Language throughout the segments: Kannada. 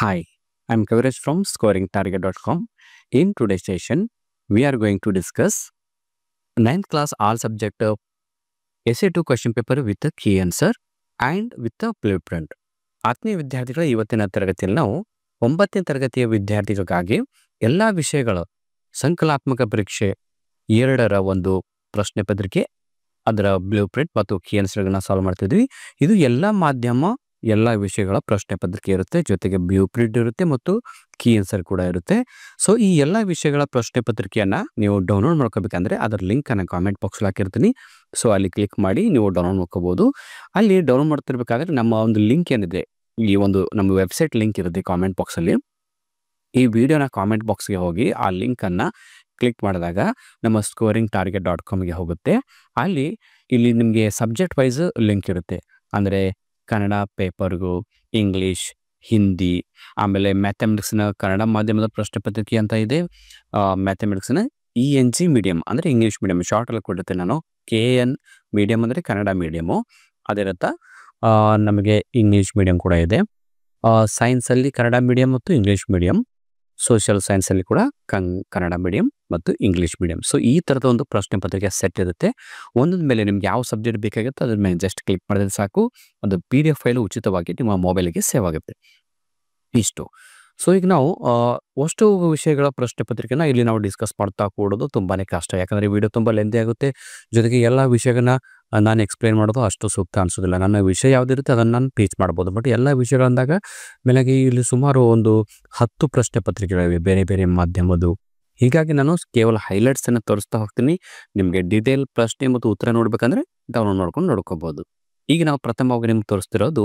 Hi, I'm Kaviraj from scoringtarget.com. In today's session, we are going to discuss 9th class all subject essay 2 question paper with a key answer and with a blueprint. ಆತ್ಮೀಯ ವಿದ್ಯಾರ್ಥಿಗಳ ಇವತ್ತಿನ ತರಗತಿಯಲ್ಲಿ ನಾವು 9ನೇ ತರಗತಿಯ ವಿದ್ಯಾರ್ಥಿಗಳಿಗಾಗಿ ಎಲ್ಲ ವಿಷಯಗಳ ಸಂಕಲಾತ್ಮಕ ಪರೀಕ್ಷೆ 2ರ ಒಂದು ಪ್ರಶ್ನೆ ಪತ್ರಿಕೆ ಅದರ ಬ್ಲೂಪ್ರಿಂಟ್ ಮತ್ತು ಕೀ ಆನ್ಸರ್ಗಳನ್ನ ಸಾಲ್ವ್ ಮಾಡ್ತಿದ್ವಿ. ಇದು ಎಲ್ಲ ಮಾಧ್ಯಮ ಎಲ್ಲ ವಿಷಯಗಳ ಪ್ರಶ್ನೆ ಪತ್ರಿಕೆ ಇರುತ್ತೆ, ಜೊತೆಗೆ ಬ್ಲೂಪ್ರಿಂಟ್ ಇರುತ್ತೆ ಮತ್ತು ಕೀ ಆನ್ಸರ್ ಕೂಡ ಇರುತ್ತೆ. ಸೊ ಈ ಎಲ್ಲ ವಿಷಯಗಳ ಪ್ರಶ್ನೆ ಪತ್ರಿಕೆಯನ್ನ ನೀವು ಡೌನ್ಲೋಡ್ ಮಾಡ್ಕೋಬೇಕಂದ್ರೆ ಅದರ ಲಿಂಕ್ ಅನ್ನ ಕಾಮೆಂಟ್ ಬಾಕ್ಸ್ ಹಾಕಿರ್ತೀನಿ. ಸೊ ಅಲ್ಲಿ ಕ್ಲಿಕ್ ಮಾಡಿ ನೀವು ಡೌನ್ಲೋಡ್ ಮಾಡ್ಕೋಬಹುದು. ಅಲ್ಲಿ ಡೌನ್ಲೋಡ್ ಮಾಡ್ತಿರ್ಬೇಕಾದ್ರೆ ನಮ್ಮ ಒಂದು ಲಿಂಕ್ ಏನಿದೆ, ಈ ಒಂದು ನಮ್ಮ ವೆಬ್ಸೈಟ್ ಲಿಂಕ್ ಇರುತ್ತೆ ಕಾಮೆಂಟ್ ಬಾಕ್ಸ್ ಅಲ್ಲಿ. ಈ ವಿಡಿಯೋನ ಕಾಮೆಂಟ್ ಬಾಕ್ಸ್ಗೆ ಹೋಗಿ ಆ ಲಿಂಕ್ ಅನ್ನ ಕ್ಲಿಕ್ ಮಾಡಿದಾಗ ನಮ್ಮ scoringtarget.comಗೆ ಹೋಗುತ್ತೆ. ಇಲ್ಲಿ ನಿಮಗೆ ಸಬ್ಜೆಕ್ಟ್ ವೈಸ್ ಲಿಂಕ್ ಇರುತ್ತೆ. ಅಂದರೆ ಕನ್ನಡ ಪೇಪರ್ಗೂ, ಇಂಗ್ಲೀಷ್, ಹಿಂದಿ, ಆಮೇಲೆ ಮ್ಯಾಥಮೆಟಿಕ್ಸ್ನ ಕನ್ನಡ ಮಾಧ್ಯಮದ ಪ್ರಶ್ನೆ ಪತ್ರಿಕೆ ಅಂತ ಇದೆ. ಮ್ಯಾಥಮೆಟಿಕ್ಸ್ನ ENG ಮೀಡಿಯಮ್ ಅಂದರೆ ಇಂಗ್ಲೀಷ್ ಮೀಡಿಯಮ್ ಶಾರ್ಟಲ್ಲಿ ಕೊಡುತ್ತೆ. ನಾನು KN ಮೀಡಿಯಮ್ ಅಂದರೆ ಕನ್ನಡ ಮೀಡಿಯಮು ಅದೇ ಇರುತ್ತೆ. ನಮಗೆ ಇಂಗ್ಲೀಷ್ ಮೀಡಿಯಮ್ ಕೂಡ ಇದೆ. ಸೈನ್ಸಲ್ಲಿ ಕನ್ನಡ ಮೀಡಿಯಮ್ ಮತ್ತು ಇಂಗ್ಲೀಷ್ ಮೀಡಿಯಮ್, ಸೋಷಿಯಲ್ ಸೈನ್ಸಲ್ಲಿ ಕೂಡ ಕನ್ನಡ ಮೀಡಿಯಂ ಮತ್ತು ಇಂಗ್ಲೀಷ್ ಮೀಡಿಯಂ. ಸೊ ಈ ಥರದ ಒಂದು ಪ್ರಶ್ನೆ ಪತ್ರಿಕೆ ಸೆಟ್ ಇರುತ್ತೆ. ಒಂದೊಂದು ಮೇಲೆ ನಿಮ್ಗೆ ಯಾವ ಸಬ್ಜೆಕ್ಟ್ ಬೇಕಾಗುತ್ತೆ ಅದ್ರ ಮೇಲೆ ಜಸ್ಟ್ ಕ್ಲಿಕ್ ಮಾಡಿದ್ರೆ ಸಾಕು, ಅದು PDF ಫೈಲು ಉಚಿತವಾಗಿ ನಿಮ್ಮ ಮೊಬೈಲಿಗೆ ಸೇವ್ ಆಗುತ್ತೆ. ಇಷ್ಟು. ಸೊ ಈಗ ನಾವು ಅಷ್ಟು ವಿಷಯಗಳ ಪ್ರಶ್ನೆ ಪತ್ರಿಕೆನ ಇಲ್ಲಿ ನಾವು ಡಿಸ್ಕಸ್ ಮಾಡ್ತಾ ಕೂಡೋದು ತುಂಬಾ ಕಷ್ಟ, ಯಾಕಂದರೆ ವಿಡಿಯೋ ತುಂಬ ಲೆಂದಿ ಆಗುತ್ತೆ. ಜೊತೆಗೆ ಎಲ್ಲ ವಿಷಯಗಳನ್ನ ನಾನು ಎಕ್ಸ್ಪ್ಲೈನ್ ಮಾಡೋದು ಅಷ್ಟು ಸೂಕ್ತ ಅನಿಸೋದಿಲ್ಲ. ನನ್ನ ವಿಷಯ ಯಾವುದಿರುತ್ತೆ ಅದನ್ನು ನಾನು ಟೀಚ್ ಮಾಡ್ಬೋದು. ಬಟ್ ಎಲ್ಲ ವಿಷಯಗಳಂದಾಗ ಬೆಳಗ್ಗೆ ಇಲ್ಲಿ ಸುಮಾರು ಒಂದು 10 ಪ್ರಶ್ನೆ ಪತ್ರಿಕೆಗಳಿವೆ ಬೇರೆ ಬೇರೆ ಮಾಧ್ಯಮದ್ದು. ಹೀಗಾಗಿ ನಾನು ಕೇವಲ ಹೈಲೈಟ್ಸನ್ನು ತೋರಿಸ್ತಾ ಹೋಗ್ತೀನಿ. ನಿಮಗೆ ಡೀಟೇಲ್ ಪ್ರಶ್ನೆ ಮತ್ತು ಉತ್ತರ ನೋಡ್ಬೇಕಂದ್ರೆ ಡೌನ್ಲೋಡ್ ಮಾಡ್ಕೊಂಡು ನೋಡ್ಕೋಬೋದು. ಈಗ ನಾವು ಪ್ರಥಮವಾಗಿ ನಿಮ್ಗೆ ತೋರಿಸ್ತಿರೋದು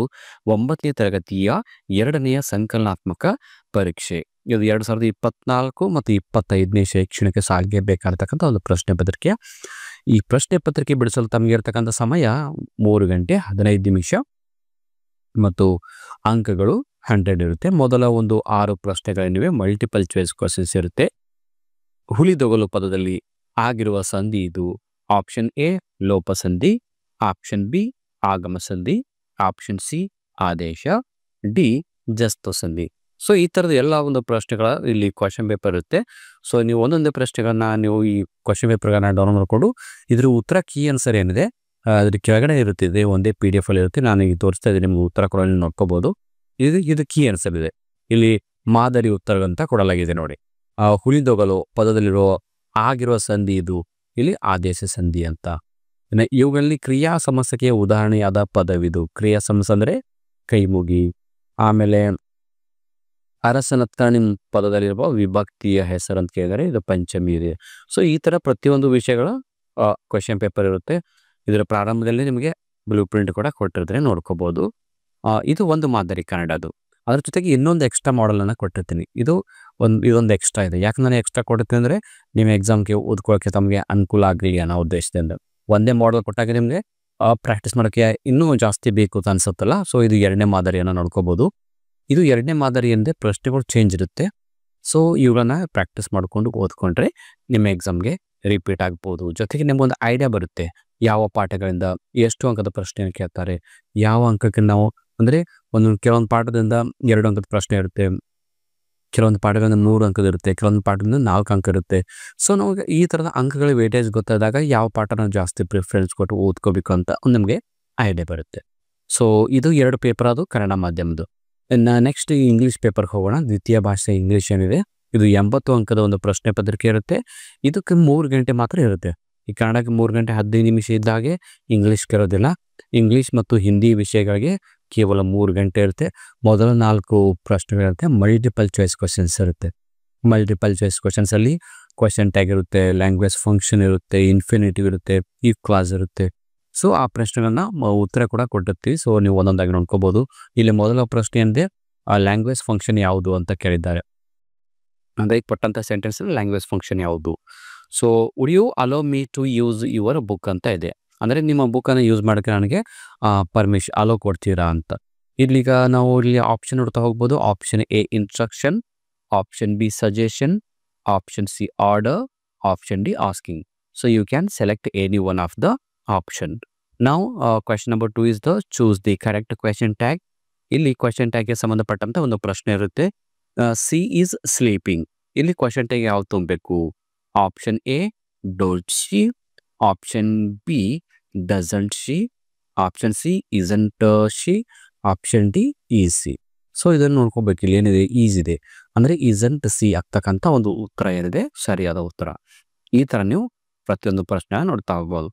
9ನೇ ತರಗತಿಯ 2ನೆಯ ಸಂಕಲನಾತ್ಮಕ ಪರೀಕ್ಷೆ. ಇದು 2024 ಮತ್ತು 25ನೇ ಶೈಕ್ಷಣಿಕ ಸಾಲಿಗೆ ಬೇಕಾಗಿರ್ತಕ್ಕಂಥ ಒಂದು ಪ್ರಶ್ನೆ ಪತ್ರಿಕೆ. ಈ ಪ್ರಶ್ನೆ ಪತ್ರಿಕೆ ಬಿಡಿಸಲು ತಮಗೆ ಇರತಕ್ಕಂಥ ಸಮಯ 3 ಗಂಟೆ 15 ನಿಮಿಷ ಮತ್ತು ಅಂಕಗಳು 100 ಇರುತ್ತೆ. ಮೊದಲ ಒಂದು 6 ಪ್ರಶ್ನೆಗಳೇನಿವೆ ಮಲ್ಟಿಪಲ್ ಚಾಯ್ಸ್ ಕ್ವಶನ್ಸ್ ಇರುತ್ತೆ. ಹುಲಿದೊಗಲು ಪದದಲ್ಲಿ ಆಗಿರುವ ಸಂಧಿ ಇದು. ಆಪ್ಷನ್ A ಲೋಪಸಂಧಿ, ಆಪ್ಷನ್ B ಆಗಮ ಸಂಧಿ, ಆಪ್ಷನ್ C ಆದೇಶ, D ಜಸ್ತು ಸಂಧಿ. ಸೊ ಈ ಥರದ ಎಲ್ಲ ಒಂದು ಪ್ರಶ್ನೆಗಳ ಇಲ್ಲಿ ಕ್ವಶನ್ ಪೇಪರ್ ಇರುತ್ತೆ. ಸೊ ನೀವು ಒಂದೊಂದೇ ಪ್ರಶ್ನೆಗಳನ್ನ ನೀವು ಈ ಕ್ವಶನ್ ಪೇಪರ್ಗಳನ್ನ ಡೌನ್ಲೋಡ್ ಮಾಡಿಕೊಂಡು ಇದ್ರ ಉತ್ತರ ಕೀ ಆನ್ಸರ್ ಏನಿದೆ ಅದ್ರ ಕೆಳಗಡೆ ಇರುತ್ತಿದೆ, ಒಂದೇ PDF ಅಲ್ಲಿ ಇರುತ್ತೆ. ನಾನು ಈಗ ತೋರಿಸ್ತಾ ಇದ್ದೀನಿ, ನಿಮ್ಗೆ ಉತ್ತರ ಕೊಡಲು ನೋಡ್ಕೋಬಹುದು. ಇದು ಕೀ ಆನ್ಸರ್ ಇದೆ. ಇಲ್ಲಿ ಮಾದರಿ ಉತ್ತರಗಳಂತ ಕೊಡಲಾಗಿದೆ ನೋಡಿ. ಹುಲಿದೊಗಲು ಪದದಲ್ಲಿರೋ ಆಗಿರುವ ಸಂಧಿ ಇದು, ಇಲ್ಲಿ ಆದೇಶ ಸಂಧಿ ಅಂತ. ಇವುಗಳಲ್ಲಿ ಕ್ರಿಯಾ ಸಮಾಸಕ್ಕೆ ಉದಾಹರಣೆಯಾದ ಪದವಿದು. ಕ್ರಿಯಾ ಸಮಾಸ ಅಂದರೆ ಕೈಮುಗಿ. ಆಮೇಲೆ ಅರಸನತ್ತ ನಿಮ್ಮ ಪದದಲ್ಲಿರುವ ವಿಭಕ್ತಿಯ ಹೆಸರು ಅಂತ ಕೇಳಿದರೆ ಇದು ಪಂಚಮಿ ಇದೆ. ಸೊ ಈ ಥರ ಪ್ರತಿಯೊಂದು ವಿಷಯಗಳ ಕ್ವಶನ್ ಪೇಪರ್ ಇರುತ್ತೆ. ಇದರ ಪ್ರಾರಂಭದಲ್ಲಿ ನಿಮಗೆ ಬ್ಲೂ ಪ್ರಿಂಟ್ ಕೂಡ ಕೊಟ್ಟಿರ್ತಾರೆ, ನೋಡ್ಕೋಬಹುದು. ಇದು ಒಂದು ಮಾದರಿ ಕನ್ನಡದು. ಅದ್ರ ಜೊತೆಗೆ ಇನ್ನೊಂದು ಎಕ್ಸ್ಟ್ರಾ ಮಾಡೆಲನ್ನು ಕೊಟ್ಟಿರ್ತೀನಿ. ಇದೊಂದು ಎಕ್ಸ್ಟ್ರಾ ಇದೆ. ಯಾಕೆ ನಾನು ಎಕ್ಸ್ಟ್ರಾ ಕೊಟ್ಟಿರ್ತೀನಿ ಅಂದರೆ ನಿಮ್ಮ ಎಕ್ಸಾಮ್ಗೆ ಓದ್ಕೊಳ್ಳೋಕ್ಕೆ ತಮಗೆ ಅನುಕೂಲ ಆಗಲಿ ಅನ್ನೋ ಉದ್ದೇಶದಿಂದ. ಒಂದೇ ಮಾಡೆಲ್ ಕೊಟ್ಟಾಗ ನಿಮಗೆ ಪ್ರಾಕ್ಟೀಸ್ ಮಾಡೋಕ್ಕೆ ಇನ್ನೂ ಜಾಸ್ತಿ ಬೇಕು ಅಂತ ಅನ್ಸುತ್ತಲ್ಲ. ಸೊ ಇದು 2ನೇ ಮಾದರಿಯನ್ನು ನೋಡ್ಕೋಬೋದು. ಇದು 2ನೇ ಮಾದರಿ ಅಂದರೆ ಪ್ರಶ್ನೆಗಳು ಚೇಂಜ್ ಇರುತ್ತೆ. ಸೊ ಇವುಗಳನ್ನ ಪ್ರಾಕ್ಟೀಸ್ ಮಾಡಿಕೊಂಡು ಓದ್ಕೊಂಡ್ರೆ ನಿಮ್ಮ ಎಕ್ಸಾಮ್ಗೆ ರಿಪೀಟ್ ಆಗ್ಬೋದು. ಜೊತೆಗೆ ನಿಮ್ಗೊಂದು ಐಡಿಯಾ ಬರುತ್ತೆ ಯಾವ ಪಾಠಗಳಿಂದ ಎಷ್ಟು ಅಂಕದ ಪ್ರಶ್ನೆಯನ್ನು ಕೇಳ್ತಾರೆ, ಯಾವ ಅಂಕಕ್ಕೆ ನಾವು ಅಂದರೆ ಕೆಲವೊಂದು ಪಾಠದಿಂದ 2 ಅಂಕದ ಪ್ರಶ್ನೆ ಇರುತ್ತೆ, ಕೆಲವೊಂದು ಪಾಠಗಳಿಂದ 3 ಅಂಕದ ಇರುತ್ತೆ, ಕೆಲವೊಂದು ಪಾಠದಿಂದ 4 ಅಂಕ ಇರುತ್ತೆ. ಸೊ ನಮಗೆ ಈ ಥರದ ಅಂಕಗಳ ವೇಟೇಜ್ ಗೊತ್ತಾದಾಗ ಯಾವ ಪಾಠನ ಜಾಸ್ತಿ ಪ್ರಿಫರೆನ್ಸ್ ಕೊಟ್ಟು ಓದ್ಕೋಬೇಕು ಅಂತ ನಮಗೆ ಐಡಿಯಾ ಬರುತ್ತೆ. ಸೊ ಇದು 2 ಪೇಪರ್, ಅದು ಕನ್ನಡ ಮಾಧ್ಯಮದ್ದು. ನೆಕ್ಸ್ಟ್ ಇಂಗ್ಲೀಷ್ ಪೇಪರ್ಗೆ ಹೋಗೋಣ. ದ್ವಿತೀಯ ಭಾಷೆ ಇಂಗ್ಲೀಷ್ ಏನಿದೆ ಇದು 80 ಅಂಕದ ಒಂದು ಪ್ರಶ್ನೆ ಪತ್ರಿಕೆ ಇರುತ್ತೆ. ಇದಕ್ಕೆ 3 ಗಂಟೆ ಮಾತ್ರ ಇರುತ್ತೆ. ಈ ಕನ್ನಡಕ್ಕೆ 3 ಗಂಟೆ 15 ನಿಮಿಷ ಇದ್ದಾಗೆ ಇಂಗ್ಲೀಷ್ಗೆ ಇರೋದಿಲ್ಲ. ಇಂಗ್ಲೀಷ್ ಮತ್ತು ಹಿಂದಿ ವಿಷಯಗಳಿಗೆ ಕೇವಲ 3 ಗಂಟೆ ಇರುತ್ತೆ. ಮೊದಲ 4 ಪ್ರಶ್ನೆಗಳಿರುತ್ತೆ. ಮಲ್ಟಿಪಲ್ ಚಾಯ್ಸ್ ಕ್ವಶನ್ಸ್ ಇರುತ್ತೆ. ಮಲ್ಟಿಪಲ್ ಚಾಯ್ಸ್ ಕ್ವಶನ್ಸಲ್ಲಿ ಕ್ವಶನ್ ಟ್ಯಾಗ್ ಇರುತ್ತೆ, ಲ್ಯಾಂಗ್ವೇಜ್ ಫಂಕ್ಷನ್ ಇರುತ್ತೆ, ಇನ್ಫಿನಿಟಿವ್ ಇರುತ್ತೆ, ಇಫ್ ಕ್ಲಾಸ್ ಇರುತ್ತೆ. ಸೊ ಆ ಪ್ರಶ್ನೆಗಳನ್ನ ಉತ್ತರ ಕೂಡ ಕೊಟ್ಟಿರ್ತೀವಿ. ಸೊ ನೀವು ಒಂದೊಂದಾಗಿ ನೋಡ್ಕೋಬಹುದು. ಇಲ್ಲಿ ಮೊದಲ ಪ್ರಶ್ನೆ ಅಂದರೆ ಲ್ಯಾಂಗ್ವೇಜ್ ಫಂಕ್ಷನ್ ಯಾವುದು ಅಂತ ಕೇಳಿದ್ದಾರೆ. ಅಂದರೆ ಕೊಟ್ಟಂಥ ಸೆಂಟೆನ್ಸ್ ಲ್ಯಾಂಗ್ವೇಜ್ ಫಂಕ್ಷನ್ ಯಾವುದು. So would you allow me to use your book ಅಂತ ಇದೆ. ಅಂದರೆ ನಿಮ್ಮ ಬುಕ್ಕನ್ನು ಯೂಸ್ ಮಾಡೋಕ್ಕೆ ನನಗೆ ಪರ್ಮಿಷನ್ ಅಲೋ ಕೊಡ್ತೀರಾ ಅಂತ. ಇಲ್ಲಿಗ ನಾವು ಇಲ್ಲಿ ಆಪ್ಷನ್ ನೋಡ್ತಾ ಹೋಗ್ಬೋದು. Option A instruction, option B suggestion, option C order, option D asking. So you can select any one of the option. Now question number 2 is the choose the correct question tag. ಇಲ್ಲಿ ಕ್ವಶನ್ ಟ್ಯಾಗ್ಗೆ ಸಂಬಂಧಪಟ್ಟಂತ ಒಂದು ಪ್ರಶ್ನೆ ಇರುತ್ತೆ. C is sleeping. ಇಲ್ಲಿ ಕ್ವಶನ್ ಟ್ಯಾಗ್ ಯಾವ್ದು ತುಂಬಬೇಕು? Option A don't she, option B doesn't she, option C isn't she, option D is C. So ಇದನ್ನು ನೋಡ್ಕೋಬೇಕು. ಇಲ್ಲಿ ಏನಿದೆ, ಈಸ್ ಇದೆ ಅಂದರೆ ಇಸಂಟ್ ಸಿ ಆಗ್ತಕ್ಕಂಥ ಒಂದು ಉತ್ತರ ಏನಿದೆ ಸರಿಯಾದ ಉತ್ತರ. ಈ ಥರ ನೀವು ಪ್ರತಿಯೊಂದು ಪ್ರಶ್ನೆ ನೋಡ್ತಾ ಹೋಗ್ಬೋದು.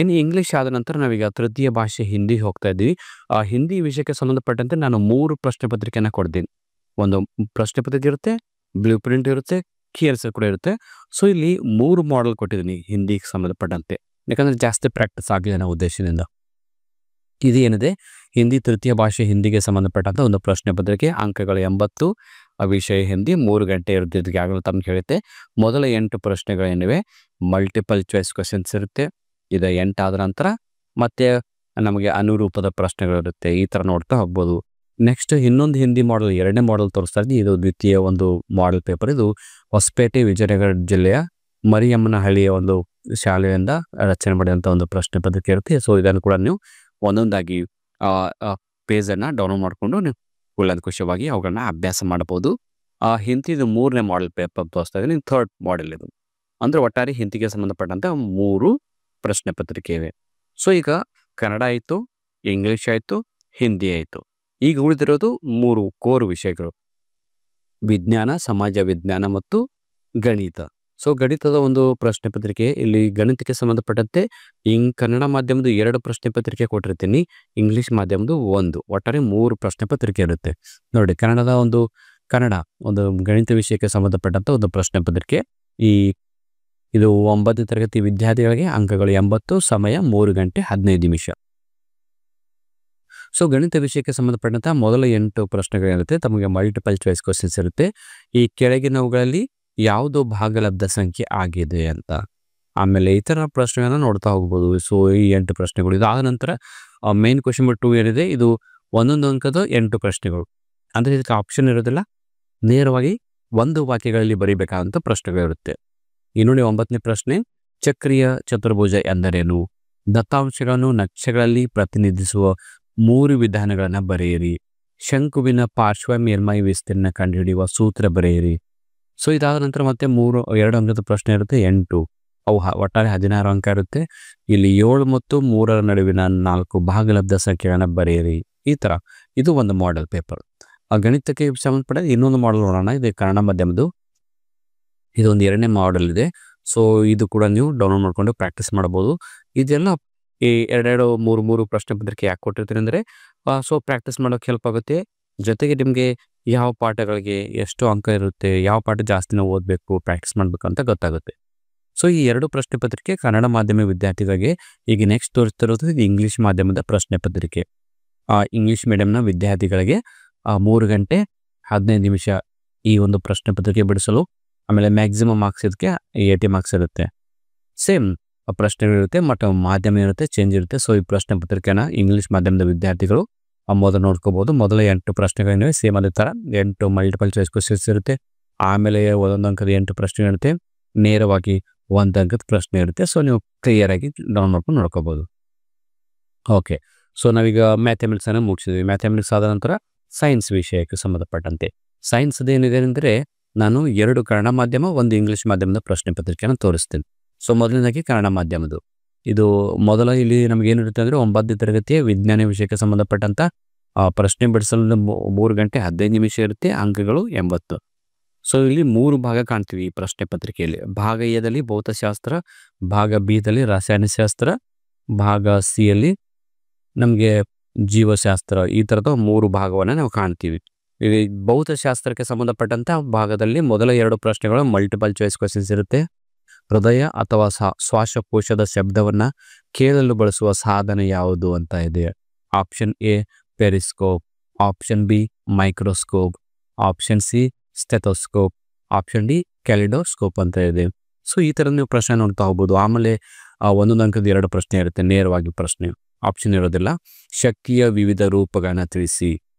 ಇನ್ನು ಇಂಗ್ಲೀಷ್ ಆದ ನಂತರ ನಾವೀಗ ತೃತೀಯ ಭಾಷೆ ಹಿಂದಿ ಹೋಗ್ತಾ ಇದ್ದೀವಿ. ಆ ಹಿಂದಿ ವಿಷಯಕ್ಕೆ ಸಂಬಂಧಪಟ್ಟಂತೆ ನಾನು 3 ಪ್ರಶ್ನೆ ಪತ್ರಿಕೆಯನ್ನು ಕೊಡ್ತೀನಿ. ಒಂದು ಪ್ರಶ್ನೆ ಪತ್ರಿಕೆ ಇರುತ್ತೆ, ಬ್ಲೂ ಪ್ರಿಂಟ್ ಇರುತ್ತೆ, ಕೀ ಆನ್ಸರ್ ಕೂಡ ಇರುತ್ತೆ. ಸೊ ಇಲ್ಲಿ 3 ಮಾಡೆಲ್ ಕೊಟ್ಟಿದ್ದೀನಿ ಹಿಂದಿಗೆ ಸಂಬಂಧಪಟ್ಟಂತೆ, ಯಾಕಂದರೆ ಜಾಸ್ತಿ ಪ್ರಾಕ್ಟೀಸ್ ಆಗಲಿ ಅನ್ನೋ ಉದ್ದೇಶದಿಂದ. ಇದು ಏನಿದೆ ಹಿಂದಿ ತೃತೀಯ ಭಾಷೆ ಹಿಂದಿಗೆ ಸಂಬಂಧಪಟ್ಟಂಥ ಒಂದು ಪ್ರಶ್ನೆ ಪತ್ರಿಕೆ. ಅಂಕಗಳು 80. ವಿಷಯ ಹಿಂದಿ 3 ಗಂಟೆ ಇರುತ್ತೆ. ಆಗಲೂ ತಮ್ಗೆ ಹೇಳುತ್ತೆ. ಮೊದಲ 8 ಪ್ರಶ್ನೆಗಳೇನಿವೆ ಮಲ್ಟಿಪಲ್ ಚಾಯ್ಸ್ ಕ್ವೆಶನ್ಸ್ ಇರುತ್ತೆ. ಇದು 8 ಆದ ನಂತರ ಮತ್ತೆ ನಮಗೆ ಅನುರೂಪದ ಪ್ರಶ್ನೆಗಳಿರುತ್ತೆ. ಈ ಥರ ನೋಡ್ತಾ ಹೋಗ್ಬೋದು. ನೆಕ್ಸ್ಟ್ ಇನ್ನೊಂದು ಹಿಂದಿ ಮಾಡೆಲ್, 2ನೇ ಮಾಡೆಲ್ ತೋರಿಸ್ತಾ ಇದ್ದೀವಿ. ಇದು ದ್ವಿತೀಯ ಒಂದು ಮಾಡೆಲ್ ಪೇಪರ್. ಇದು ಹೊಸಪೇಟೆ ವಿಜಯನಗರ ಜಿಲ್ಲೆಯ ಮರಿಯಮ್ಮನಹಳ್ಳಿಯ ಒಂದು ಶಾಲೆಯಿಂದ ರಚನೆ ಮಾಡಿದಂಥ ಒಂದು ಪ್ರಶ್ನೆ ಪತ್ರಿಕೆ ಇರುತ್ತೆ. ಸೊ ಇದನ್ನು ಕೂಡ ನೀವು ಒಂದೊಂದಾಗಿ ಪೇಜನ್ನು ಡೌನ್ಲೋಡ್ ಮಾಡಿಕೊಂಡು ನೀವು ಕೂಲಂಕುಷವಾಗಿ ಅವುಗಳನ್ನ ಅಭ್ಯಾಸ ಮಾಡ್ಬೋದು. ಹಿಂದಿದು 3ನೇ ಮಾಡೆಲ್ ಪೇಪರ್ ತೋರಿಸ್ತಾ ಇದ್ದೀನಿ. 3rd ಮಾಡೆಲ್ ಇದು. ಅಂದರೆ ಒಟ್ಟಾರೆ ಹಿಂದಿಗೆ ಸಂಬಂಧಪಟ್ಟಂಥ 3 ಪ್ರಶ್ನೆ ಪತ್ರಿಕೆ ಇವೆ. ಸೊ ಈಗ ಕನ್ನಡ ಆಯಿತು, ಇಂಗ್ಲೀಷ್ ಆಯಿತು, ಹಿಂದಿ ಆಯಿತು. ಈಗ ಉಳಿದಿರೋದು 3 ಕೋರ್ ವಿಷಯಗಳು: ವಿಜ್ಞಾನ, ಸಮಾಜ ವಿಜ್ಞಾನ ಮತ್ತು ಗಣಿತ. ಸೊ ಗಣಿತದ ಒಂದು ಪ್ರಶ್ನೆ ಪತ್ರಿಕೆ. ಇಲ್ಲಿ ಗಣಿತಕ್ಕೆ ಸಂಬಂಧಪಟ್ಟಂತೆ ಕನ್ನಡ ಮಾಧ್ಯಮದ 2 ಪ್ರಶ್ನೆ ಪತ್ರಿಕೆ ಕೊಟ್ಟಿರ್ತೀನಿ, ಇಂಗ್ಲೀಷ್ ಮಾಧ್ಯಮದ 1. ಒಟ್ಟಾರೆ 3 ಪ್ರಶ್ನೆ ಪತ್ರಿಕೆ ಇರುತ್ತೆ. ನೋಡಿ, ಕನ್ನಡ ಒಂದು ಗಣಿತ ವಿಷಯಕ್ಕೆ ಸಂಬಂಧಪಟ್ಟಂಥ ಒಂದು ಪ್ರಶ್ನೆ ಪತ್ರಿಕೆ. ಇದು 9ನೇ ತರಗತಿ ವಿದ್ಯಾರ್ಥಿಗಳಿಗೆ. ಅಂಕಗಳು 80, ಸಮಯ 3 ಗಂಟೆ 15 ನಿಮಿಷ. ಸೊ ಗಣಿತ ವಿಷಯಕ್ಕೆ ಸಂಬಂಧಪಟ್ಟಂಥ ಮೊದಲ 8 ಪ್ರಶ್ನೆಗಳಿರುತ್ತೆ. ತಮಗೆ ಮಲ್ಟಿಪಲ್ ಚಾಯ್ಸ್ ಕ್ವಶನ್ಸ್ ಇರುತ್ತೆ. ಈ ಕೆಳಗಿನವುಗಳಲ್ಲಿ ಯಾವುದು ಭಾಗಲಬ್ಧ ಸಂಖ್ಯೆ ಆಗಿದೆ ಅಂತ. ಆಮೇಲೆ ಈ ಥರ ಪ್ರಶ್ನೆಗಳನ್ನು ನೋಡ್ತಾ ಹೋಗ್ಬೋದು. ಸೊ ಈ 8 ಪ್ರಶ್ನೆಗಳು. ಇದಾದ ನಂತರ ಮೇನ್ ಕ್ವಶನ್ ನಂಬರ್ 2 ಏನಿದೆ, ಇದು 1 ಅಂಕದ 8 ಪ್ರಶ್ನೆಗಳು. ಅಂದರೆ ಇದಕ್ಕೆ ಆಪ್ಷನ್ ಇರೋದಿಲ್ಲ, ನೇರವಾಗಿ 1 ವಾಕ್ಯಗಳಲ್ಲಿ ಬರೀಬೇಕಾದಂಥ ಪ್ರಶ್ನೆಗಳಿರುತ್ತೆ. ನೋಡಿ 9ನೇ ಪ್ರಶ್ನೆ, ಚಕ್ರೀಯ ಚತುರ್ಭುಜ ಎಂದರೇನು? ದತ್ತಾಂಶಗಳನ್ನು ನಕ್ಷೆಗಳಲ್ಲಿ ಪ್ರತಿನಿಧಿಸುವ 3 ವಿಧಾನಗಳನ್ನು ಬರೆಯಿರಿ. ಶಂಕುವಿನ ಪಾರ್ಶ್ವ ಮೇಲ್ಮೈ ವಿಸ್ತೀರ್ಣ ಕಂಡುಹಿಡಿಯುವ ಸೂತ್ರ ಬರೆಯಿರಿ. ಸೊ ಇದಾದ ನಂತರ ಮತ್ತೆ 2 ಅಂಕದ ಪ್ರಶ್ನೆ ಇರುತ್ತೆ, 8. ಅವು ಒಟ್ಟಾರೆ 16 ಅಂಕ ಇರುತ್ತೆ. ಇಲ್ಲಿ 7 ಮತ್ತು 3ರ ನಡುವಿನ 4 ಭಾಗಲಬ್ಧ ಸಂಖ್ಯೆಗಳನ್ನು ಬರೆಯಿರಿ. ಈ ಥರ ಇದು ಒಂದು ಮಾಡೆಲ್ ಪೇಪರ್. ಆ ಗಣಿತಕ್ಕೆ ಸಂಬಂಧಪಟ್ಟ ಇನ್ನೊಂದು ಮಾಡೆಲ್ ನೋಡೋಣ. ಇದು ಕನ್ನಡ ಮಾಧ್ಯಮದ್ದು. ಇದೊಂದು 2ನೇ ಮಾಡೆಲ್ ಇದೆ. ಸೊ ಇದು ಕೂಡ ನೀವು ಡೌನ್ಲೋಡ್ ಮಾಡಿಕೊಂಡು ಪ್ರಾಕ್ಟೀಸ್ ಮಾಡ್ಬೋದು. ಇದೆಲ್ಲ ಈ 2-3 ಪ್ರಶ್ನೆ ಪತ್ರಿಕೆ ಯಾಕೆ ಕೊಟ್ಟಿರ್ತೀನಿ ಅಂದರೆ ಸೊ ಪ್ರಾಕ್ಟೀಸ್ ಮಾಡೋಕ್ಕೆ ಹೆಲ್ಪ್ ಆಗುತ್ತೆ. ಜೊತೆಗೆ ನಿಮಗೆ ಯಾವ ಪಾಠಗಳಿಗೆ ಎಷ್ಟು ಅಂಕ ಇರುತ್ತೆ, ಯಾವ ಪಾಠ ಜಾಸ್ತಿ ನಾವು ಓದಬೇಕು, ಪ್ರಾಕ್ಟೀಸ್ ಮಾಡಬೇಕು ಅಂತ ಗೊತ್ತಾಗುತ್ತೆ. ಸೊ ಈ 2 ಪ್ರಶ್ನೆ ಪತ್ರಿಕೆ ಕನ್ನಡ ಮಾಧ್ಯಮ ವಿದ್ಯಾರ್ಥಿಗಳಿಗೆ. ಈಗ ನೆಕ್ಸ್ಟ್ ತೋರಿಸ್ತಿರೋದು ಇದು ಇಂಗ್ಲೀಷ್ ಮಾಧ್ಯಮದ ಪ್ರಶ್ನೆ ಪತ್ರಿಕೆ. ಇಂಗ್ಲೀಷ್ ಮೀಡಿಯಂನ ವಿದ್ಯಾರ್ಥಿಗಳಿಗೆ 3 ಗಂಟೆ 15 ನಿಮಿಷ ಈ ಒಂದು ಪ್ರಶ್ನೆ ಪತ್ರಿಕೆ ಬಿಡಿಸಲು. ಆಮೇಲೆ ಮ್ಯಾಕ್ಸಿಮಮ್ ಮಾರ್ಕ್ಸ್ ಇದಕ್ಕೆ 80 ಮಾರ್ಕ್ಸ್ ಇರುತ್ತೆ. ಸೇಮ್ ಪ್ರಶ್ನೆಗಳಿರುತ್ತೆ ಮತ್ತು ಮಾಧ್ಯಮ ಇರುತ್ತೆ, ಚೇಂಜ್ ಇರುತ್ತೆ. ಸೊ ಈ ಪ್ರಶ್ನೆ ಪತ್ರಿಕೆನ ಇಂಗ್ಲೀಷ್ ಮಾಧ್ಯಮದ ವಿದ್ಯಾರ್ಥಿಗಳು ಮೊದಲು ನೋಡ್ಕೋಬೋದು. ಮೊದಲ 8 ಪ್ರಶ್ನೆಗಳಿವೆ, ಸೇಮ್ ಅದೇ ಥರ 8 ಮಲ್ಟಿಪಲ್ ಚಾಯ್ಸ್ ಕ್ವಶನ್ಸ್ ಇರುತ್ತೆ. ಆಮೇಲೆ 1 ಅಂಕದ 8 ಪ್ರಶ್ನೆ ಇರುತ್ತೆ, ನೇರವಾಗಿ 1 ಅಂಕದ ಪ್ರಶ್ನೆ ಇರುತ್ತೆ. ಸೊ ನೀವು ಕ್ಲಿಯರಾಗಿ ಡೌನ್ ಮಾಡ್ಕೊಂಡು ನೋಡ್ಕೋಬೋದು. ಓಕೆ, ಸೊ ನಾವೀಗ ಮ್ಯಾಥಮೆಟಿಕ್ಸನ್ನು ಮುಗಿಸಿದ್ವಿ. ಮ್ಯಾಥಮೆಟಿಕ್ಸ್ ಆದ ನಂತರ ಸೈನ್ಸ್ ವಿಷಯಕ್ಕೆ ಸಂಬಂಧಪಟ್ಟಂತೆ. ಸೈನ್ಸ್ದು ಏನಿದೆ ಅಂದರೆ ನಾನು 2 ಕನ್ನಡ ಮಾಧ್ಯಮ, 1 ಇಂಗ್ಲೀಷ್ ಮಾಧ್ಯಮದ ಪ್ರಶ್ನೆ ಪತ್ರಿಕೆಯನ್ನು ತೋರಿಸ್ತೀನಿ. ಸೊ ಮೊದಲನೇದಾಗಿ ಕನ್ನಡ ಮಾಧ್ಯಮದ್ದು. ಇದು ಮೊದಲ ಇಲ್ಲಿ ನಮಗೇನಿರುತ್ತೆ ಅಂದರೆ 9ನೇ ತರಗತಿಯ ವಿಜ್ಞಾನ ವಿಷಯಕ್ಕೆ ಸಂಬಂಧಪಟ್ಟಂಥ ಪ್ರಶ್ನೆ ಬಿಡಿಸಲು 3 ಗಂಟೆ 15 ನಿಮಿಷ ಇರುತ್ತೆ. ಅಂಕಗಳು 80. ಸೊ ಇಲ್ಲಿ 3 ಭಾಗ ಕಾಣ್ತೀವಿ ಈ ಪ್ರಶ್ನೆ ಪತ್ರಿಕೆಯಲ್ಲಿ. ಭಾಗ ಎದಲ್ಲಿ ಭೌತಶಾಸ್ತ್ರ, ಭಾಗ ಬಿದಲ್ಲಿ ರಾಸಾಯನಶಾಸ್ತ್ರ, ಭಾಗ ಸಿಯಲ್ಲಿ ನಮಗೆ ಜೀವಶಾಸ್ತ್ರ. ಈ ಥರದ 3 ಭಾಗವನ್ನು ನಾವು ಕಾಣ್ತೀವಿ. ಈ ಭೌತಶಾಸ್ತ್ರಕ್ಕೆ ಸಂಬಂಧಪಟ್ಟಂಥ ಭಾಗದಲ್ಲಿ ಮೊದಲ 2 ಪ್ರಶ್ನೆಗಳು ಮಲ್ಟಿಪಲ್ ಚಾಯ್ಸ್ ಕ್ವಶನ್ಸ್ ಇರುತ್ತೆ. ಹೃದಯ ಅಥವಾ ಶ್ವಾಸಕೋಶದ ಶಬ್ದವನ್ನು ಕೇಳಲು ಬಳಸುವ ಸಾಧನ ಯಾವುದು ಅಂತ ಇದೆ. Option A periscope, option B microscope, option C stethoscope, option D kaleidoscope ಅಂತ ಇದೆ. ಸೊ ಈ ಥರ ನೀವು ಪ್ರಶ್ನೆ ನೋಡ್ತಾ ಹೋಗ್ಬೋದು. ಆಮೇಲೆ 1 ಅಂಕದ 2 ಪ್ರಶ್ನೆ ಇರುತ್ತೆ, ನೇರವಾಗಿ ಪ್ರಶ್ನೆ, ಆಪ್ಷನ್ ಇರೋದಿಲ್ಲ. ಶಕ್ತಿಯ ವಿವಿಧ ರೂಪಗಳನ್ನು ತಿಳಿಸಿ.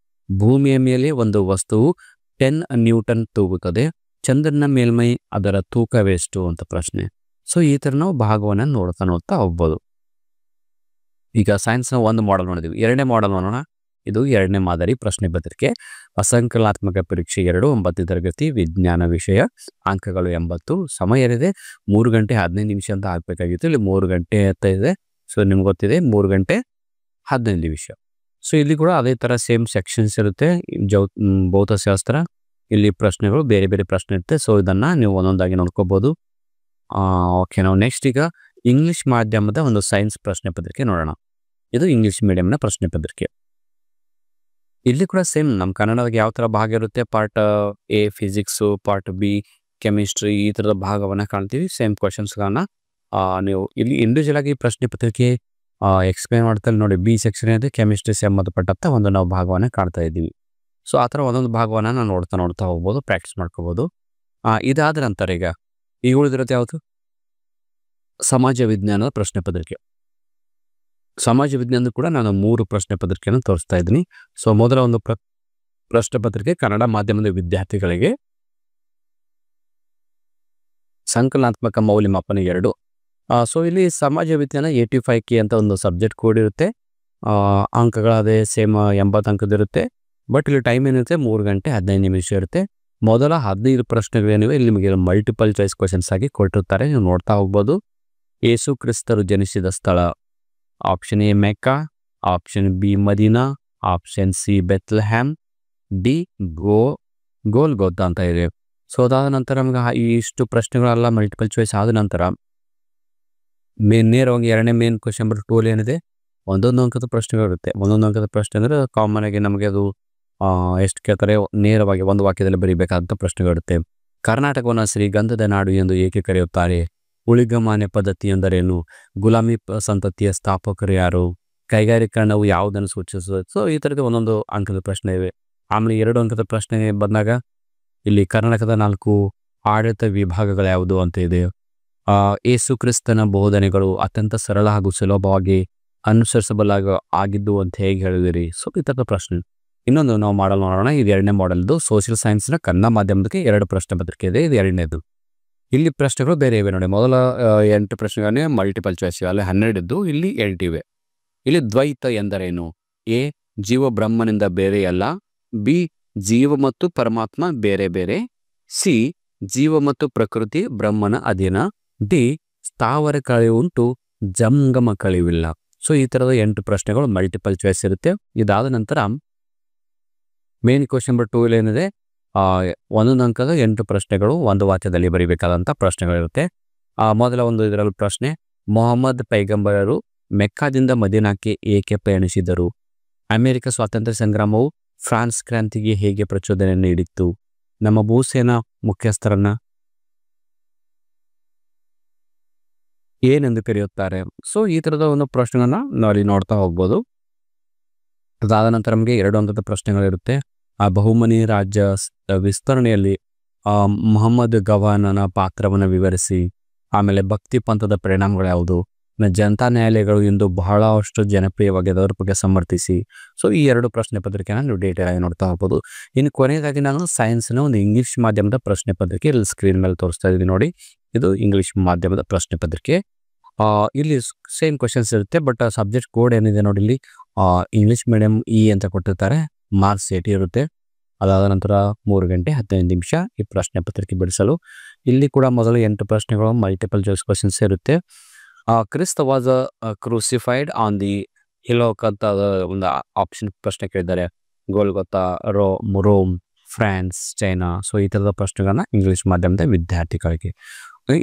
ಭೂಮಿಯ ಮೇಲೆ ಒಂದು ವಸ್ತುವು 10 ನ್ಯೂಟನ್ ತೂಗುತ್ತದೆ. ಚಂದ್ರನ ಮೇಲ್ಮೈ ಅದರ ತೂಕವೆಷ್ಟು ಅಂತ ಪ್ರಶ್ನೆ. ಸೊ ಈ ಥರ ನಾವು ಭಾಗವನ್ನು ನೋಡ್ತಾ ಹೋಗ್ಬೋದು. ಈಗ ಸೈನ್ಸ್ನ 1 ಮಾಡೆಲ್ ನೋಡಿದ್ವಿ. 2ನೇ ಮಾಡೆಲ್ ನೋಡೋಣ. ಇದು 2ನೇ ಮಾದರಿ ಪ್ರಶ್ನೆ ಪತ್ರಿಕೆ. ಅಸಂಕಲನಾತ್ಮಕ ಪರೀಕ್ಷೆ 2 9ನೇ ತರಗತಿ ವಿಜ್ಞಾನ ವಿಷಯ. ಅಂಕಗಳು 80. ಸಮಯ ಏನಿದೆ 3 ಗಂಟೆ 15 ನಿಮಿಷ ಅಂತ ಹಾಕಬೇಕಾಗಿತ್ತು. ಇಲ್ಲಿ 3 ಗಂಟೆ ಅಂತ ಇದೆ. ಸೊ ನಿಮ್ಗೆ ಗೊತ್ತಿದೆ 3 ಗಂಟೆ 15 ನಿಮಿಷ. ಸೊ ಇಲ್ಲಿ ಕೂಡ ಅದೇ ಥರ ಸೇಮ್ ಸೆಕ್ಷನ್ಸ್ ಇರುತ್ತೆ. ಭೌತಶಾಸ್ತ್ರ ಇಲ್ಲಿ ಪ್ರಶ್ನೆಗಳು ಬೇರೆ ಬೇರೆ ಪ್ರಶ್ನೆ ಇರುತ್ತೆ. ಸೊ ಇದನ್ನು ನೀವು ಒಂದೊಂದಾಗಿ ನೋಡ್ಕೋಬೋದು. ಓಕೆ, ನಾವು ನೆಕ್ಸ್ಟ್ ಈಗ ಇಂಗ್ಲಿಷ್ ಮಾಧ್ಯಮದ ಒಂದು ಸೈನ್ಸ್ ಪ್ರಶ್ನೆ ಪತ್ರಿಕೆ ನೋಡೋಣ. ಇದು ಇಂಗ್ಲಿಷ್ ಮೀಡಿಯಂನ ಪ್ರಶ್ನೆ ಪತ್ರಿಕೆ. ಇಲ್ಲಿ ಕೂಡ ಸೇಮ್ ನಮ್ಮ ಕನ್ನಡದಾಗ ಯಾವ ಥರ ಭಾಗ ಇರುತ್ತೆ, part A physics, part B chemistry, ಈ ಥರದ ಭಾಗವನ್ನು ಕಾಣ್ತೀವಿ. ಸೇಮ್ ಕ್ವಶನ್ಸ್ಗಳನ್ನ ನೀವು ಇಲ್ಲಿ ಇಂಡಿವಿಜುವಲ್ ಆಗಿ ಪ್ರಶ್ನೆ ಪತ್ರಿಕೆ ಎಕ್ಸ್ಪ್ಲೇನ್ ಮಾಡ್ತಾರೆ ನೋಡಿ. ಬಿ ಸೆಕ್ಷನ್ ಇದೆ ಕೆಮಿಸ್ಟ್ರಿ ಸಂಬಂಧಪಟ್ಟಂಥ ಒಂದು ನಾವು ಭಾಗವನ್ನು ಕಾಣ್ತಾ ಇದ್ದೀವಿ. ಸೊ ಆ ಥರ ಒಂದೊಂದು ಭಾಗವನ್ನು ನಾವು ನೋಡ್ತಾ ಹೋಗ್ಬೋದು, ಪ್ರಾಕ್ಟೀಸ್ ಮಾಡ್ಕೋಬೋದು. ಇದಾದ ನಂತರ ಈಗ ಉಳಿದಿರುತ್ತೆ ಯಾವುದು, ಸಮಾಜ ವಿಜ್ಞಾನದ ಪ್ರಶ್ನೆ ಪತ್ರಿಕೆ. ಸಮಾಜ ವಿಜ್ಞಾನದ ಕೂಡ ನಾನು 3 ಪ್ರಶ್ನೆ ಪತ್ರಿಕೆಯನ್ನು ತೋರಿಸ್ತಾ ಇದ್ದೀನಿ. ಸೊ ಮೊದಲ ಒಂದು ಪ್ರಶ್ನೆ ಪತ್ರಿಕೆ ಕನ್ನಡ ಮಾಧ್ಯಮದ ವಿದ್ಯಾರ್ಥಿಗಳಿಗೆ ಸಂಕಲನಾತ್ಮಕ ಮೌಲ್ಯಮಾಪನ 2. ಸೊ ಇಲ್ಲಿ ಸಮಾಜ ವಿಜ್ಞಾನ 85K ಅಂತ ಒಂದು ಸಬ್ಜೆಕ್ಟ್ ಕೋಡ್ ಇರುತ್ತೆ. ಅಂಕಗಳದೇ ಸೇಮ್ 80 ಅಂಕದಿರುತ್ತೆ. ಬಟ್ ಇಲ್ಲಿ ಟೈಮ್ ಏನಿರುತ್ತೆ 3 ಗಂಟೆ 15 ನಿಮಿಷ ಇರುತ್ತೆ. ಮೊದಲ 15 ಪ್ರಶ್ನೆಗಳೇನಿವೆ ಇಲ್ಲಿ ನಿಮಗೆ ಮಲ್ಟಿಪಲ್ ಚಾಯ್ಸ್ ಕ್ವಶನ್ಸ್ ಆಗಿ ಕೊಟ್ಟಿರ್ತಾರೆ, ನೀವು ನೋಡ್ತಾ ಹೋಗ್ಬೋದು. ಯೇಸು ಕ್ರಿಸ್ತರು ಜನಿಸಿದ ಸ್ಥಳ, option A Mecca, option B Medina, option C Bethlehem, D Golgotha ಅಂತ ಇದೆ. ಸೊ ಅದಾದ ನಂತರ ನಮ್ಗೆ ಇಷ್ಟು ಪ್ರಶ್ನೆಗಳೆಲ್ಲ ಮಲ್ಟಿಪಲ್ ಚಾಯ್ಸ್ ಆದ ನಂತರ ನೇರವಾಗಿ 2ನೇ ಮೇನ್ ಕ್ವಶನ್ ನಂಬರ್ 2 ಏನಿದೆ, ಒಂದೊಂದು ಅಂಕದ ಪ್ರಶ್ನೆಗಳಿರುತ್ತೆ. ಒಂದೊಂದು ಅಂಕದ ಪ್ರಶ್ನೆ ಅಂದರೆ ಕಾಮನ್ ಆಗಿ ನಮಗೆ ಅದು ಎಷ್ಟು ಕೇಳ್ತಾರೆ, ನೇರವಾಗಿ ಒಂದು ವಾಕ್ಯದಲ್ಲಿ ಬರೀಬೇಕಾದಂಥ ಪ್ರಶ್ನೆಗಳಿರುತ್ತೆ. ಕರ್ನಾಟಕವನ್ನು ಶ್ರೀಗಂಧದ ನಾಡು ಎಂದು ಏಕೆ ಕರೆಯುತ್ತಾರೆ, ಉಳಿಗಮಾನ್ಯ ಪದ್ಧತಿ ಎಂದರೇನು, ಗುಲಾಮಿ ಸಂತತಿಯ ಸ್ಥಾಪಕರು ಯಾರು, ಕೈಗಾರೀಕರಣವು ಯಾವುದನ್ನು ಸೂಚಿಸುತ್ತದೆ. ಸೊ ಈ ಥರದ ಒಂದೊಂದು ಅಂಕದ ಪ್ರಶ್ನೆ ಇವೆ. ಆಮೇಲೆ 2 ಅಂಕದ ಪ್ರಶ್ನೆ ಬಂದಾಗ ಇಲ್ಲಿ ಕರ್ನಾಟಕದ 4 ಆಡಳಿತ ವಿಭಾಗಗಳು ಯಾವುದು ಅಂತ ಇದೆ. ಯೇಸು ಕ್ರಿಸ್ತನ ಬೋಧನೆಗಳು ಅತ್ಯಂತ ಸರಳ ಹಾಗೂ ಸುಲಭವಾಗಿ ಅನುಸರಿಸಬಲ್ಲ ಆಗಿದ್ದು ಅಂತ ಹೇಗೆ ಹೇಳಿದಿರಿ. ಸೊ ಈ ಥರದ ಪ್ರಶ್ನೆ. ಇನ್ನೊಂದು ನಾವು ಮಾಡಲ್ ನೋಡೋಣ. ಇದು 2ನೇ ಮಾಡೆಲ್ದು ಸೋಷಿಯಲ್ ಸೈನ್ಸ್ನ ಕನ್ನಡ ಮಾಧ್ಯಮದಕ್ಕೆ 2 ಪ್ರಶ್ನೆ ಪತ್ರಿಕೆ ಇದೆ. ಇದು 2ನೇದು. ಇಲ್ಲಿ ಪ್ರಶ್ನೆಗಳು ಬೇರೆ ಇವೆ ನೋಡಿ. ಮೊದಲ 8 ಪ್ರಶ್ನೆಗಳನ್ನೇ ಮಲ್ಟಿಪಲ್ ಚಾಯ್ಸ್ ಇವೆ, ಅಲ್ಲಿ 12 ಇದ್ದು, ಇಲ್ಲಿ 8 ಇವೆ. ಇಲ್ಲಿ ದ್ವೈತ ಎಂದರೇನು, ಎ ಜೀವ ಬ್ರಹ್ಮನಿಂದ ಬೇರೆಯಲ್ಲ, ಬಿ ಜೀವ ಮತ್ತು ಪರಮಾತ್ಮ ಬೇರೆ ಬೇರೆ, ಸಿ ಜೀವ ಮತ್ತು ಪ್ರಕೃತಿ ಬ್ರಹ್ಮನ ಅಧೀನ, ಡಿ ಸ್ಥಾವರ ಕಳೆಯುಂಟು ಜಂಗಮ ಕಳೆವಿಲ್ಲ. ಸೊ ಈ ಥರದ 8 ಪ್ರಶ್ನೆಗಳು ಮಲ್ಟಿಪಲ್ ಚಾಯ್ಸ್ ಇರುತ್ತೆ. ಇದಾದ ನಂತರ ಮೇನ್ ಕ್ವಶನ್ ನಂಬರ್ 2 ಏನಿದೆ, ಒಂದೊಂದು ಅಂಕದ 8 ಪ್ರಶ್ನೆಗಳು ಒಂದು ವಾಕ್ಯದಲ್ಲಿ ಬರೀಬೇಕಾದಂಥ ಪ್ರಶ್ನೆಗಳಿರುತ್ತೆ. ಮೊದಲ ಒಂದು ಇದರಲ್ಲಿ ಪ್ರಶ್ನೆ, ಮೊಹಮ್ಮದ್ ಪೈಗಂಬರರು ಮೆಕ್ಕಾದಿಂದ ಮದೀನಾಕ್ಕೆ ಏಕೆ ಪ್ರಯಾಣಿಸಿದರು, ಅಮೆರಿಕ ಸ್ವಾತಂತ್ರ್ಯ ಸಂಗ್ರಾಮವು ಫ್ರಾನ್ಸ್ ಕ್ರಾಂತಿಗೆ ಹೇಗೆ ಪ್ರಚೋದನೆ ನೀಡಿತ್ತು, ನಮ್ಮ ಭೂಸೇನಾ ಮುಖ್ಯಸ್ಥರನ್ನ ಏನೆಂದು ಕರೆಯುತ್ತಾರೆ. ಸೊ ಈ ಥರದ ಒಂದು ಪ್ರಶ್ನೆಗಳನ್ನ ನಾವು ನೋಡ್ತಾ ಹೋಗ್ಬೋದು. ಅದಾದ ನಂತರ ನಮಗೆ 2 ಅಂಕದ ಪ್ರಶ್ನೆಗಳಿರುತ್ತೆ. ಬಹುಮನಿ ರಾಜ್ಯ ವಿಸ್ತರಣೆಯಲ್ಲಿ ಮೊಹಮ್ಮದ್ ಗವಾನನ ಪಾತ್ರವನ್ನು ವಿವರಿಸಿ. ಆಮೇಲೆ ಭಕ್ತಿ ಪಂಥದ ಪರಿಣಾಮಗಳು ಯಾವುದು, ಜನತಾ ನ್ಯಾಯಾಲಯಗಳು ಇಂದು ಬಹಳಷ್ಟು ಜನಪ್ರಿಯವಾಗಿದೆ, ಅದರ ಬಗ್ಗೆ ಸಮರ್ಥಿಸಿ. ಸೊ ಈ 2 ಪ್ರಶ್ನೆ ಪತ್ರಿಕೆನ ನೀವು ಡೀಟೇಲ್ ಆಗಿ ನೋಡ್ತಾ ಹೋಗ್ಬೋದು. ಇನ್ನು ಕೊನೆಯದಾಗಿ ನಾನು ಸೈನ್ಸ್ನ ಒಂದು ಇಂಗ್ಲೀಷ್ ಮಾಧ್ಯಮದ ಪ್ರಶ್ನೆ ಪತ್ರಿಕೆ ಇಲ್ಲಿ ಸ್ಕ್ರೀನ್ ಮೇಲೆ ತೋರಿಸ್ತಾ ಇದ್ದೀನಿ ನೋಡಿ. ಇದು ಇಂಗ್ಲೀಷ್ ಮಾಧ್ಯಮದ ಪ್ರಶ್ನೆ ಪತ್ರಿಕೆ. ಇಲ್ಲಿ ಸೇಮ್ ಕ್ವಶನ್ಸ್ ಇರುತ್ತೆ, ಬಟ್ ಸಬ್ಜೆಕ್ಟ್ ಕೋಡ್ ಏನಿದೆ ನೋಡಿ, ಇಲ್ಲಿ ಇಂಗ್ಲೀಷ್ ಮೀಡಿಯಂ ಅಂತ ಕೊಟ್ಟಿರ್ತಾರೆ. ಮಾರ್ಕ್ಸ್ 80 ಇರುತ್ತೆ. ಅದಾದ ನಂತರ 3 ಗಂಟೆ 15 ನಿಮಿಷ ಈ ಪ್ರಶ್ನೆ ಪತ್ರಿಕೆ ಬಿಡಿಸಲು. ಇಲ್ಲಿ ಕೂಡ ಮೊದಲು 8 ಪ್ರಶ್ನೆಗಳು ಮಲ್ಟಿಪಲ್ ಚಾಯ್ಸ್ ಕ್ವಶನ್ಸ್ ಇರುತ್ತೆ. ಕ್ರಿಸ್ತ ವಾಸ್ ಕ್ರೂಸಿಫೈಡ್ ಆನ್ ದಿ ಹಿಲೋಕ್ ಅಂತ ಒಂದು ಆಪ್ಷನ್ ಪ್ರಶ್ನೆ ಕೇಳಿದ್ದಾರೆ. ಗೋಲ್ಗೊಥಾ, ರೋಮ್, ಫ್ರಾನ್ಸ್, ಚೈನಾ. ಸೊ ಈ ಥರದ ಪ್ರಶ್ನೆಗಳನ್ನ ಇಂಗ್ಲೀಷ್ ಮಾಧ್ಯಮದ ವಿದ್ಯಾರ್ಥಿಗಳಿಗೆ.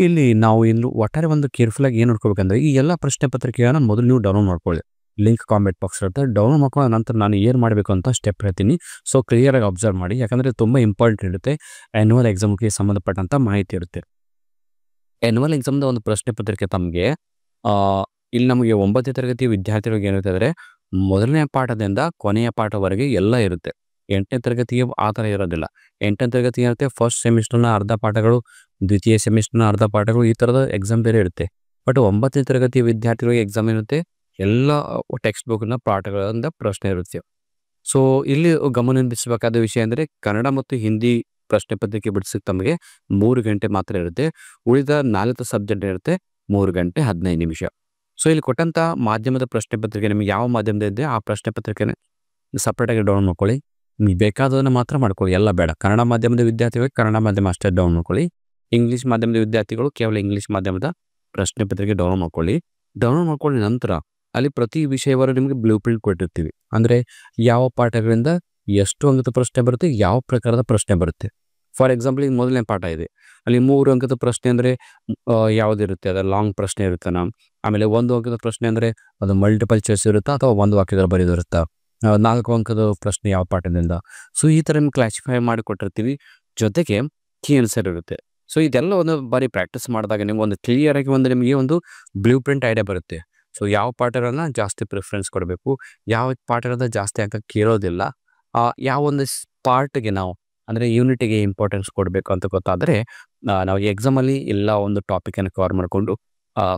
ಇಲ್ಲಿ ನಾವು ಒಟ್ಟಾರೆ ಒಂದು ಕೇರ್ಫುಲ್ ಆಗಿ ಏನು ನೋಡ್ಕೋಬೇಕಂದ್ರೆ, ಈ ಎಲ್ಲ ಪ್ರಶ್ನೆ ಪತ್ರಿಕೆಗಳನ್ನ ಮೊದಲು ನೀವು ಡೌನ್ಲೋಡ್ ಮಾಡ್ಕೊಳ್ಳಿ. ಲಿಂಕ್ ಕಾಮೆಂಟ್ ಬಾಕ್ಸ್ ಇರುತ್ತೆ. ಡೌನ್ಲೋಡ್ ಮಾಡ್ಕೊಳ್ಳೋ ನಂತರ ನಾನು ಏನು ಮಾಡಬೇಕು ಅಂತ ಸ್ಟೆಪ್ ಹೇಳ್ತೀನಿ. ಸೊ ಕ್ಲಿಯರಾಗಿ ಅಬ್ಸರ್ವ್ ಮಾಡಿ, ಯಾಕಂದರೆ ತುಂಬ ಇಂಪಾರ್ಟೆಂಟ್ ಇರುತ್ತೆ. ಆ್ಯನ್ಯುವಲ್ ಎಕ್ಸಾಮ್ಗೆ ಸಂಬಂಧಪಟ್ಟಂಥ ಮಾಹಿತಿ ಇರುತ್ತೆ. ಆ್ಯನ್ಯುವಲ್ ಎಕ್ಸಾಮ್ದ ಒಂದು ಪ್ರಶ್ನೆ ಪತ್ರಿಕೆ ತಮಗೆ ಇಲ್ಲಿ ನಮಗೆ 9ನೇ ತರಗತಿ ವಿದ್ಯಾರ್ಥಿಗಳಿಗೆ ಏನಿರುತ್ತೆ ಅಂದರೆ, ಮೊದಲನೇ ಪಾಠದಿಂದ ಕೊನೆಯ ಪಾಠವರೆಗೆ ಎಲ್ಲ ಇರುತ್ತೆ. 8ನೇ ತರಗತಿಗೆ ಆ ಥರ ಇರೋದಿಲ್ಲ. 8ನೇ ತರಗತಿ ಇರುತ್ತೆ, ಫಸ್ಟ್ ಸೆಮಿಸ್ಟರ್ನ ಅರ್ಧ ಪಾಠಗಳು, ದ್ವಿತೀಯ ಸೆಮಿಸ್ಟರ್ನ ಅರ್ಧ ಪಾಠಗಳು, ಈ ಥರದ ಎಕ್ಸಾಮ್ ಬೇರೆ ಇರುತ್ತೆ. ಬಟ್ 9ನೇ ತರಗತಿ ವಿದ್ಯಾರ್ಥಿಗಳಿಗೆ ಎಕ್ಸಾಮ್ ಇರುತ್ತೆ, ಎಲ್ಲ ಟೆಕ್ಸ್ಟ್ ಬುಕ್ನ ಪಾಠಗಳಿಂದ ಪ್ರಶ್ನೆ ಇರುತ್ತೆ. ಸೊ ಇಲ್ಲಿ ಗಮನಿಸಬೇಕಾದ ವಿಷಯ ಅಂದರೆ, ಕನ್ನಡ ಮತ್ತು ಹಿಂದಿ ಪ್ರಶ್ನೆ ಪತ್ರಿಕೆ ಬಿಡಿಸಕ್ಕೆ ತಮಗೆ 3 ಗಂಟೆ ಮಾತ್ರ ಇರುತ್ತೆ. ಉಳಿದ 4 ಸಬ್ಜೆಕ್ಟ್ ಇರುತ್ತೆ 3 ಗಂಟೆ 15 ನಿಮಿಷ. ಸೊ ಇಲ್ಲಿ ಕೊಟ್ಟಂಥ ಮಾಧ್ಯಮದ ಪ್ರಶ್ನೆ ಪತ್ರಿಕೆ ನಿಮಗೆ ಯಾವ ಮಾಧ್ಯಮದ ಇದೆ ಆ ಪ್ರಶ್ನೆ ಪತ್ರಿಕೆನೇ ಸಪ್ರೇಟಾಗಿ ಡೌನ್ ಮಾಡ್ಕೊಳ್ಳಿ. ಬೇಕಾದದನ್ನು ಮಾತ್ರ ಮಾಡ್ಕೊಳ್ಳಿ, ಎಲ್ಲ ಬೇಡ. ಕನ್ನಡ ಮಾಧ್ಯಮದ ವಿದ್ಯಾರ್ಥಿಗಳಿಗೆ ಕನ್ನಡ ಮಾಧ್ಯಮ ಅಷ್ಟೇ ಡೌನ್ ಮಾಡ್ಕೊಳ್ಳಿ. ಇಂಗ್ಲೀಷ್ ಮಾಧ್ಯಮದ ವಿದ್ಯಾರ್ಥಿಗಳು ಕೇವಲ ಇಂಗ್ಲೀಷ್ ಮಾಧ್ಯಮದ ಪ್ರಶ್ನೆ ಪತ್ರಿಕೆ ಡೌನ್ ಮಾಡ್ಕೊಳ್ಳಿ. ಡೌನ್ ಮಾಡ್ಕೊಳ್ಳಿ ನಂತರ ಅಲ್ಲಿ ಪ್ರತಿ ವಿಷಯವರು ನಿಮಗೆ ಬ್ಲೂ ಪ್ರಿಂಟ್ ಕೊಟ್ಟಿರ್ತೀವಿ. ಅಂದರೆ ಯಾವ ಪಾಠಗಳಿಂದ ಎಷ್ಟು ಅಂಕದ ಪ್ರಶ್ನೆ ಬರುತ್ತೆ, ಯಾವ ಪ್ರಕಾರದ ಪ್ರಶ್ನೆ ಬರುತ್ತೆ. ಫಾರ್ ಎಕ್ಸಾಂಪಲ್ ಈಗ ಮೊದಲನೇ ಪಾಠ ಇದೆ, ಅಲ್ಲಿ 3 ಅಂಕದ ಪ್ರಶ್ನೆ ಅಂದರೆ ಯಾವುದಿರುತ್ತೆ, ಅದು ಲಾಂಗ್ ಪ್ರಶ್ನೆ ಇರುತ್ತಾನ. ಆಮೇಲೆ 1 ಅಂಕದ ಪ್ರಶ್ನೆ ಅಂದರೆ ಅದು ಮಲ್ಟಿಪಲ್ ಚಾಯ್ಸ್ ಇರುತ್ತಾ ಅಥವಾ ಒಂದು ವಾಕ್ಯದಲ್ಲಿ ಬರೆದಿರುತ್ತಾ. 4 ಅಂಕದ ಪ್ರಶ್ನೆ ಯಾವ ಪಾಠದಿಂದ. ಸೊ ಈ ಥರ ನಿಮ್ಗೆ ಕ್ಲಾಸಿಫೈ ಮಾಡಿ ಕೊಟ್ಟಿರ್ತೀವಿ. ಜೊತೆಗೆ ಕೀ ಆನ್ಸರ್ ಇರುತ್ತೆ. ಸೊ ಇದೆಲ್ಲ ಒಂದು ಬಾರಿ ಪ್ರಾಕ್ಟೀಸ್ ಮಾಡಿದಾಗ ನಿಮ್ಗೆ ಒಂದು ಕ್ಲಿಯರಾಗಿ ನಿಮಗೆ ಒಂದು ಬ್ಲೂ ಪ್ರಿಂಟ್ ಐಡಿಯಾ ಬರುತ್ತೆ. ಸೊ ಯಾವ ಪಾಠಗಳನ್ನ ಜಾಸ್ತಿ ಪ್ರಿಫರೆನ್ಸ್ ಕೊಡಬೇಕು, ಯಾವ ಪಾಠಗಳನ್ನ ಜಾಸ್ತಿ ಅಂಕ ಕೇಳೋದಿಲ್ಲ, ಯಾವ ಒಂದು ಪಾರ್ಟ್ಗೆ ನಾವು ಅಂದರೆ ಯೂನಿಟಿಗೆ ಇಂಪಾರ್ಟೆನ್ಸ್ ಕೊಡಬೇಕು ಅಂತ ಗೊತ್ತಾದರೆ ನಾವು ಎಕ್ಸಾಮಲ್ಲಿ ಎಲ್ಲ ಒಂದು ಟಾಪಿಕನ್ನು ಕವರ್ ಮಾಡಿಕೊಂಡು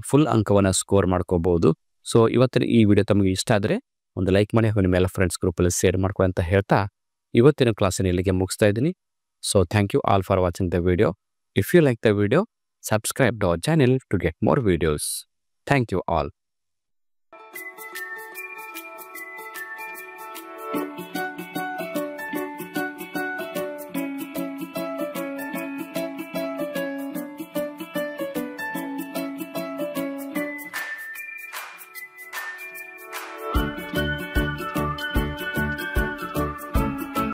ಫುಲ್ ಅಂಕವನ್ನು ಸ್ಕೋರ್ ಮಾಡ್ಕೋಬಹುದು. ಸೊ ಇವತ್ತಿನ ಈ ವಿಡಿಯೋ ತಮಗೆ ಇಷ್ಟ ಆದರೆ ಒಂದು ಲೈಕ್ ಮಾಡಿ, ನಿಮ್ಮೆಲ್ಲ ಫ್ರೆಂಡ್ಸ್ ಗ್ರೂಪಲ್ಲಿ ಶೇರ್ ಮಾಡ್ಕೊ ಅಂತ ಹೇಳ್ತಾ ಇವತ್ತಿನ ಕ್ಲಾಸನ್ನು ಇಲ್ಲಿಗೆ ಮುಗಿಸ್ತಾ ಇದ್ದೀನಿ. So thank you all for watching the video. If you like the video, subscribe to our channel to get more videos. Thank you all.